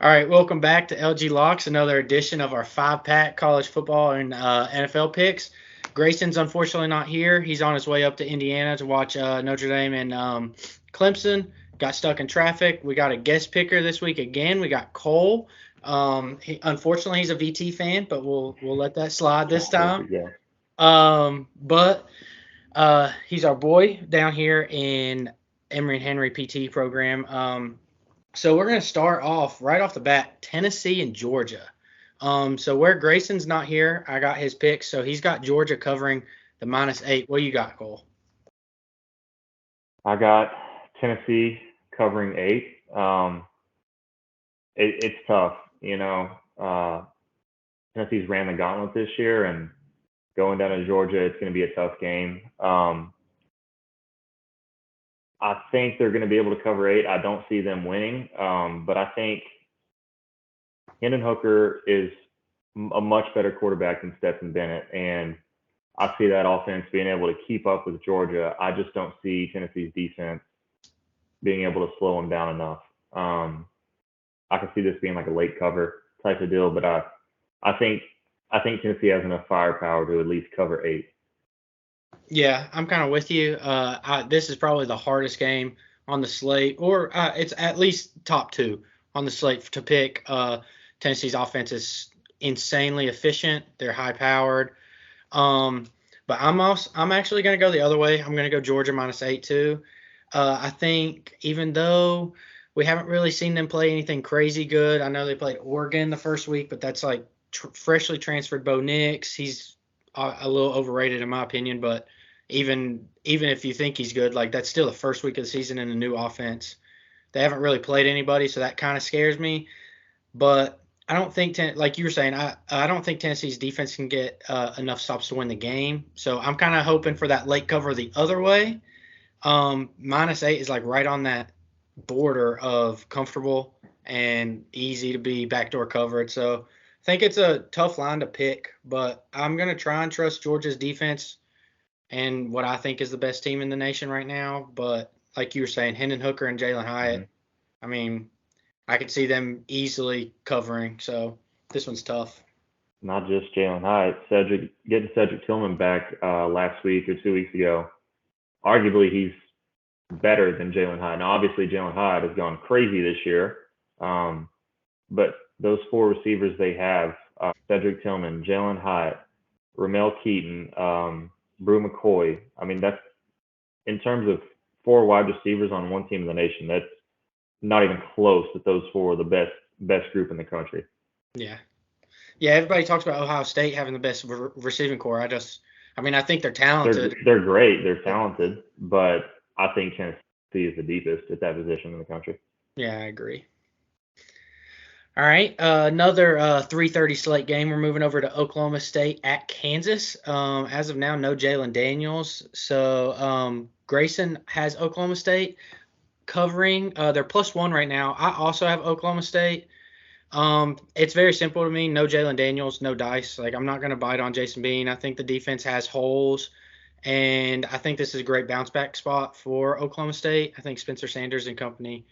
All right, welcome back to LG Locks, another edition of our five-pack college football and NFL picks. Grayson's unfortunately not here. He's on his way up to Indiana to watch Notre Dame and Clemson. Got stuck in traffic. We got a guest picker this week again. We got Cole. Unfortunately, he's a VT fan, but we'll let that slide this time. But he's our boy down here in Emory and Henry PT program. So we're going to start off right off the bat, Tennessee and Georgia. So where Grayson's not here, I got his picks. So he's got Georgia covering the -8. What you got, Cole? I got Tennessee covering 8. It's tough, Tennessee's ran the gauntlet this year, and going down to Georgia, it's going to be a tough game. I think they're going to be able to cover 8. I don't see them winning, but I think Hendon Hooker is a much better quarterback than Stetson Bennett, and I see that offense being able to keep up with Georgia. I just don't see Tennessee's defense being able to slow them down enough. I can see this being like a late cover type of deal, but I think Tennessee has enough firepower to at least cover 8. Yeah, I'm kind of with you. This is probably the hardest game on the slate, or it's at least top 2 on the slate to pick. Tennessee's offense is insanely efficient. They're high-powered. But I'm actually going to go the other way. I'm going to go Georgia -8 too. I think even though we haven't really seen them play anything crazy good, I know they played Oregon the first week, but that's like freshly transferred Bo Nix. He's a little overrated in my opinion, but even if you think he's good, like that's still the first week of the season in a new offense. They haven't really played anybody, so that kind of scares me. But I don't think, like you were saying, I don't think Tennessee's defense can get enough stops to win the game. So I'm kind of hoping for that late cover the other way. -8 is like right on that border of comfortable and easy to be backdoor covered. So I think it's a tough line to pick, but I'm going to try and trust Georgia's defense and what I think is the best team in the nation right now. But like you were saying, Hendon Hooker and Jalen Hyatt, I mean, I could see them easily covering. So this one's tough. Not just Jalen Hyatt. Getting Cedric Tillman back last week or 2 weeks ago, arguably he's better than Jalen Hyatt. Now, obviously, Jalen Hyatt has gone crazy this year, but those 4 receivers they have, Cedric Tillman, Jalen Hyatt, Ramel Keaton, Brew McCoy. I mean, that's in terms of 4 wide receivers on one team in the nation. That's not even close that those 4 are the best group in the country. Yeah. Everybody talks about Ohio State having the best receiving core. I think they're talented. They're great. They're talented, but I think Tennessee is the deepest at that position in the country. Yeah, I agree. All right, another 3:30 slate game. We're moving over to Oklahoma State at Kansas. As of now, no Jalen Daniels. So Grayson has Oklahoma State covering. They're +1 right now. I also have Oklahoma State. It's very simple to me. No Jalen Daniels, no dice. Like, I'm not going to bite on Jason Bean. I think the defense has holes, and I think this is a great bounce back spot for Oklahoma State. I think Spencer Sanders and company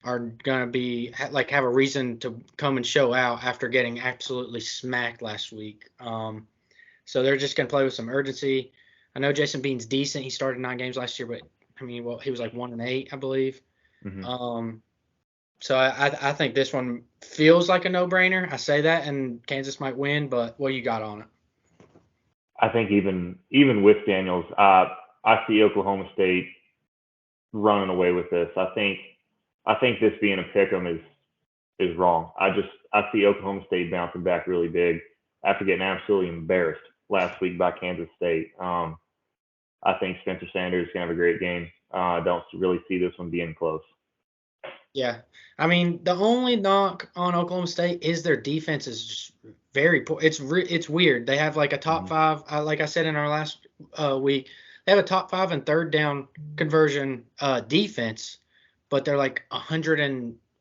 are going to be like have a reason to come and show out after getting absolutely smacked last week. So they're just going to play with some urgency. I know Jason Bean's decent. He started 9 games last year, but he was like 1-8, I believe. Mm-hmm. So I think this one feels like a no-brainer. I say that, and Kansas might win, but what you got on it? I think even with Daniels, I see Oklahoma State running away with this. I think this being a pick'em is wrong. I see Oklahoma State bouncing back really big after getting absolutely embarrassed last week by Kansas State. I think Spencer Sanders is going to have a great game. I don't really see this one being close. Yeah. I mean, the only knock on Oklahoma State is their defense is just very poor. It's weird. They have like a top 5, like I said in our last week, they have a top 5 in third down conversion defense, but they're like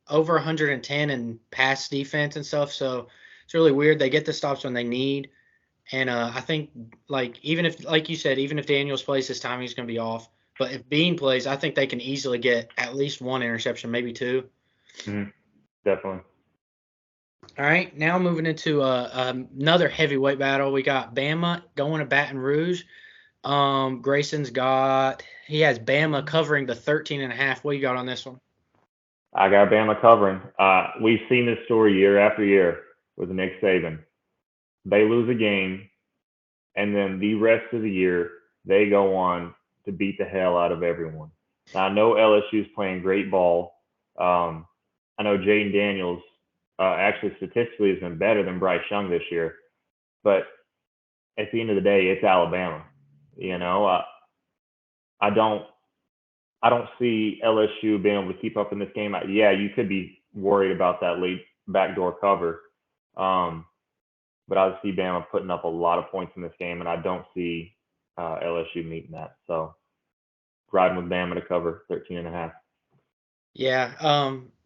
over 110 in pass defense and stuff. So it's really weird. They get the stops when they need. And I think, like, even if, like you said, even if Daniels plays this time, he's going to be off. But if Bean plays, I think they can easily get at least 1 interception, maybe 2. Mm-hmm. Definitely. All right, now moving into another heavyweight battle. We got Bama going to Baton Rouge. He has Bama covering the 13.5. What you got on this one? I got Bama covering. We've seen this story year after year with Nick Saban. They lose a game, and then the rest of the year they go on to beat the hell out of everyone. Now I know LSU's playing great ball. Um, I know Jaden Daniels actually statistically has been better than Bryce Young this year, but at the end of the day, it's Alabama. You know, I don't I don't see LSU being able to keep up in this game. Yeah, you could be worried about that late backdoor cover, um, but I see Bama putting up a lot of points in this game, and I don't see LSU meeting that. So riding with Bama to cover 13.5. Yeah,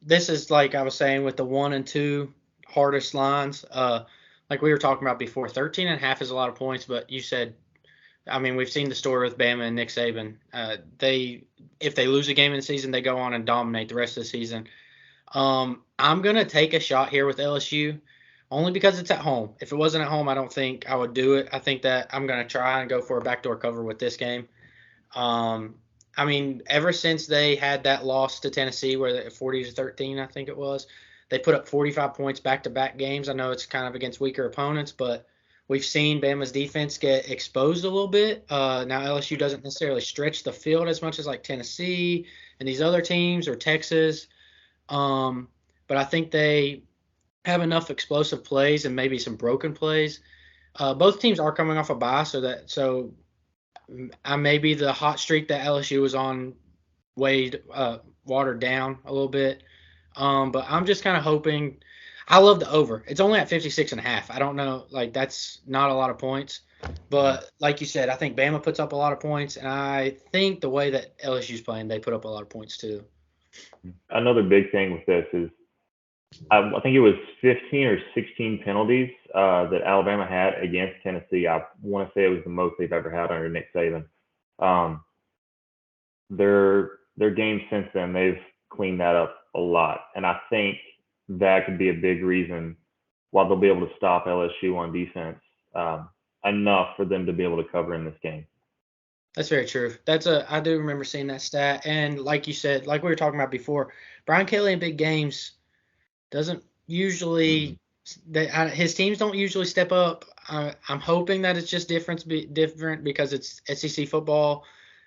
this is like I was saying with the 1 and 2 hardest lines. Like we were talking about before, 13.5 is a lot of points, but you said, I mean, we've seen the story with Bama and Nick Saban. If they lose a game in the season, they go on and dominate the rest of the season. I'm gonna take a shot here with LSU, only because it's at home. If it wasn't at home, I don't think I would do it. I think that I'm gonna try and go for a backdoor cover with this game. Um, I mean, ever since they had that loss to Tennessee, where 40-13, I think it was, they put up 45 points back-to-back games. I know it's kind of against weaker opponents, but we've seen Bama's defense get exposed a little bit. Now LSU doesn't necessarily stretch the field as much as like Tennessee and these other teams or Texas, but I think they have enough explosive plays and maybe some broken plays. Both teams are coming off a bye, so I maybe the hot streak that LSU was on watered down a little bit. But I'm just kind of hoping. I love the over. It's only at 56.5. I don't know, like that's not a lot of points, but like you said, I think Bama puts up a lot of points, and I think the way that LSU's playing, they put up a lot of points too. Another big thing with this is I think it was 15 or 16 penalties that Alabama had against Tennessee. I want to say it was the most they've ever had under Nick Saban. Um, their games since then, they've cleaned that up a lot, and I think that could be a big reason why they'll be able to stop LSU on defense enough for them to be able to cover in this game. That's very true. I do remember seeing that stat, and like you said, like we were talking about before, Brian Kelly in big games doesn't Mm-hmm. usually his teams don't usually step up. I'm hoping that it's just different because it's SEC football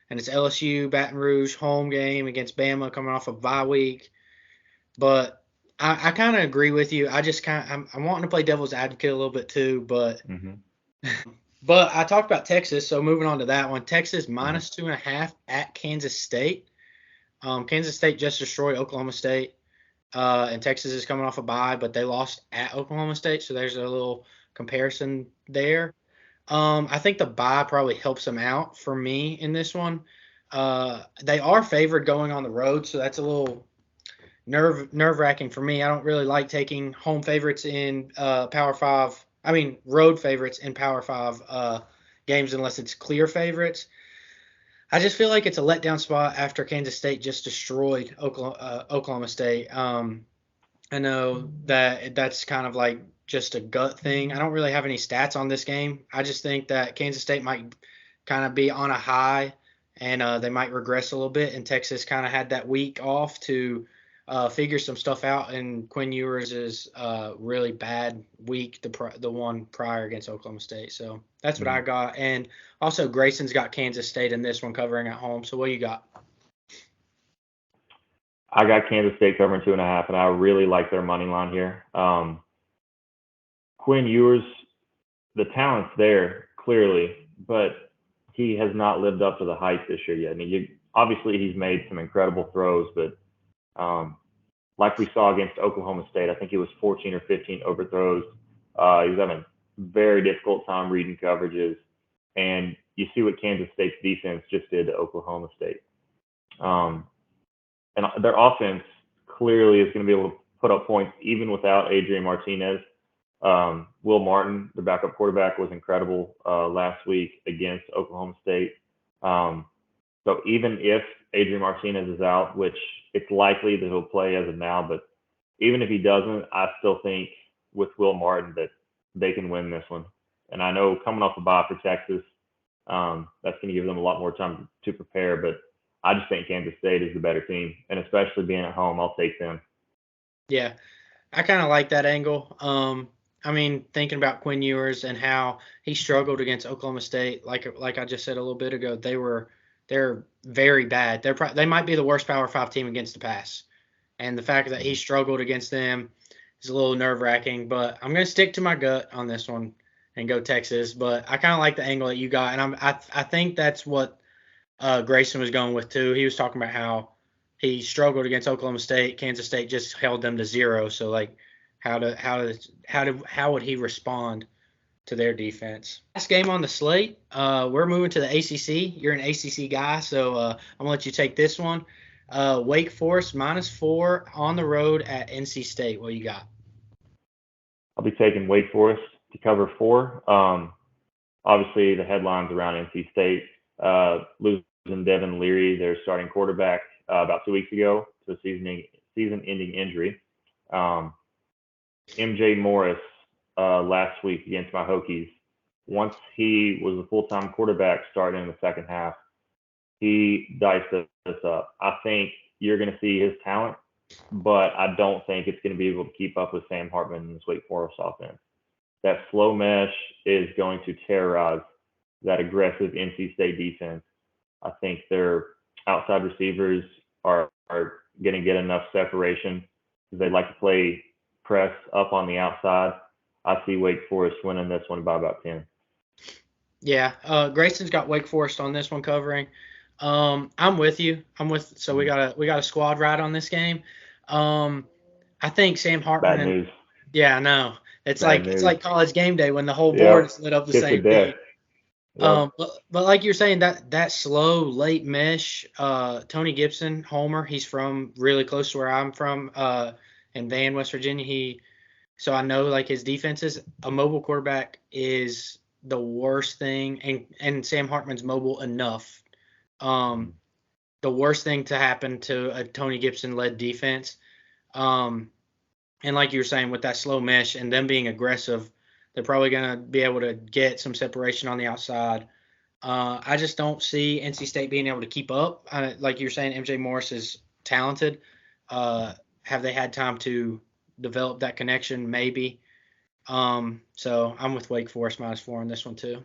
and it's LSU Baton Rouge home game against Bama coming off a bye week. But I kind of agree with you. I just I'm wanting to play devil's advocate a little bit too, but Mm-hmm. but I talked about Texas, so moving on to that one, Texas Mm-hmm. -2.5 at Kansas State. Kansas State just destroyed Oklahoma State. And Texas is coming off a bye, but they lost at Oklahoma State, so there's a little comparison there. I think the bye probably helps them out for me in this one. They are favored going on the road, so that's a little nerve wracking for me. I don't really like taking home favorites in Power Five. I mean, road favorites in Power Five games unless it's clear favorites. I just feel like it's a letdown spot after Kansas State just destroyed Oklahoma State. I know that that's kind of like just a gut thing. I don't really have any stats on this game. I just think that Kansas State might kind of be on a high and they might regress a little bit. And Texas kind of had that week off to figure some stuff out. And Quinn Ewers' really bad week, the one prior against Oklahoma State. So that's what I got. And also Grayson's got Kansas State in this one covering at home. So what you got? I got Kansas State covering 2.5, and I really like their money line here. Quinn Ewers, the talent's there clearly, but he has not lived up to the hype this year yet. I mean, obviously he's made some incredible throws, but like we saw against Oklahoma State, I think it was 14 or 15 overthrows. He was having a very difficult time reading coverages, and you see what Kansas State's defense just did to Oklahoma State. Um, and their offense clearly is going to be able to put up points even without Adrian Martinez. Will Martin, the backup quarterback, was incredible last week against Oklahoma State. So even if Adrian Martinez is out, which it's likely that he'll play as of now, but even if he doesn't, I still think with Will Martin that they can win this one. And I know coming off a bye for Texas, that's going to give them a lot more time to prepare. But I just think Kansas State is the better team, and especially being at home, I'll take them. Yeah, I kind of like that angle. I mean, thinking about Quinn Ewers and how he struggled against Oklahoma State, like I just said a little bit ago, they're very bad. They might be the worst Power 5 team against the pass, and the fact that he struggled against them is a little nerve-wracking. But I'm gonna stick to my gut on this one and go Texas. But I kind of like the angle that you got, and I think that's what Grayson was going with too. He was talking about how he struggled against Oklahoma State. Kansas State just held them to 0. So like, how would he respond to their defense? Last game on the slate. We're moving to the ACC. You're an ACC guy, so I'm gonna let you take this one. Wake Forest -4 on the road at NC State. What you got? I'll be taking Wake Forest to cover 4. Obviously, the headlines around NC State losing Devin Leary, their starting quarterback, about 2 weeks ago to a season-ending injury. MJ Morris last week against my Hokies. Once he was a full-time quarterback starting in the second half, he diced us up. I think you're going to see his talent, but I don't think it's going to be able to keep up with Sam Hartman and his Wake Forest offense. That slow mesh is going to terrorize that aggressive NC State defense. I think their outside receivers are going to get enough separation because they like to play press up on the outside. I see Wake Forest winning this one by about 10. Yeah, Grayson's got Wake Forest on this one covering. I'm with you. So we got a squad ride on this game. I think Sam Hartman. Bad news. Yeah, I know. It's Bad like college game day when the whole board is lit up the Kiss same of death. thing. Yep. But like you're saying, that slow late mesh, Tony Gibson, Homer, he's from really close to where I'm from, in Van, West Virginia. So I know like his defenses, a mobile quarterback is the worst thing, and Sam Hartman's mobile enough. The worst thing to happen to a Tony Gibson led defense. And like you were saying, with that slow mesh and them being aggressive, they're probably going to be able to get some separation on the outside. I just don't see NC State being able to keep up. Like you're saying, MJ Morris is talented. Have they had time to develop that connection? Maybe. So I'm with Wake Forest -4 on this one too.